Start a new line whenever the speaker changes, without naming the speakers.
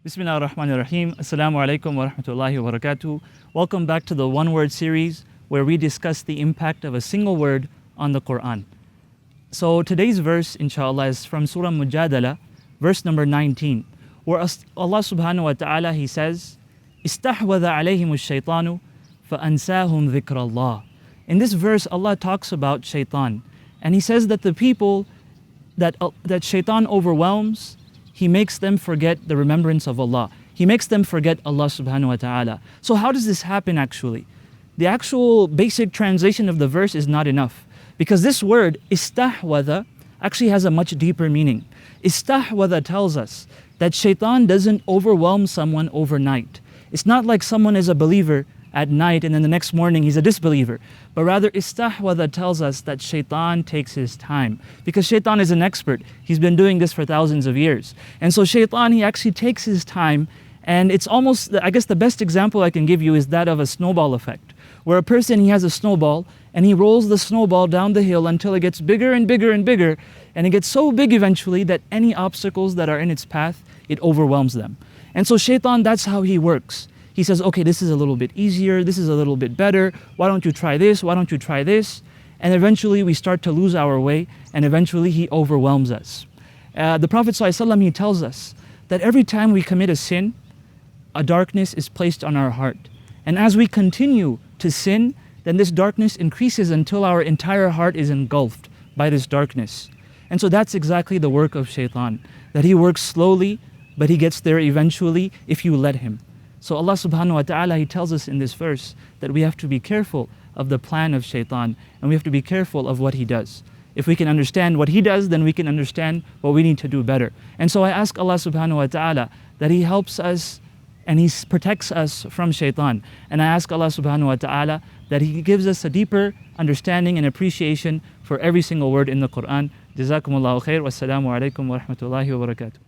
Bismillah ar-Rahman ar-Rahim. Assalamu alaikum wa rahmatullahi wa barakatuh. Welcome back to the One Word series where we discuss the impact of a single word on the Quran. So today's verse, inshallah, is from Surah Al-Mujaadilah, verse number 19, where Allah subhanahu wa ta'ala, He says, Estahwadha alayhim shaytanu fa'ansahum dhikrallah. In this verse, Allah talks about shaytan. And He says that the people that shaytan overwhelms, he makes them forget the remembrance of Allah. He makes them forget Allah subhanahu wa ta'ala. So how does this happen actually? The actual basic translation of the verse is not enough. Because this word, istahwadha, actually has a much deeper meaning. Istahwadha tells us that shaitan doesn't overwhelm someone overnight. It's not like someone is a believer at night and then the next morning he's a disbeliever. But rather, Estahwadha tells us that shaitan takes his time. Because shaitan is an expert. He's been doing this for thousands of years. And so shaitan, he actually takes his time, and it's almost, I guess the best example I can give you is that of a snowball effect. Where a person, he has a snowball, and he rolls the snowball down the hill until it gets bigger and bigger and bigger, and it gets so big eventually that any obstacles that are in its path, it overwhelms them. And so shaitan, that's how he works. He says, okay, this is a little bit easier, this is a little bit better, why don't you try this, why don't you try this? And eventually we start to lose our way, and eventually he overwhelms us. The Prophet ﷺ, he tells us that every time we commit a sin, a darkness is placed on our heart. And as we continue to sin, then this darkness increases until our entire heart is engulfed by this darkness. And so that's exactly the work of shaitan, that he works slowly, but he gets there eventually if you let him. So Allah subhanahu wa ta'ala, He tells us in this verse that we have to be careful of the plan of shaitan, and we have to be careful of what he does. If we can understand what he does, then we can understand what we need to do better. And so I ask Allah subhanahu wa ta'ala that He helps us and He protects us from shaitan. And I ask Allah subhanahu wa ta'ala that He gives us a deeper understanding and appreciation for every single word in the Quran. Jazakumullahu khair. Wassalamu alaikum wa rahmatullahi wa barakatuh.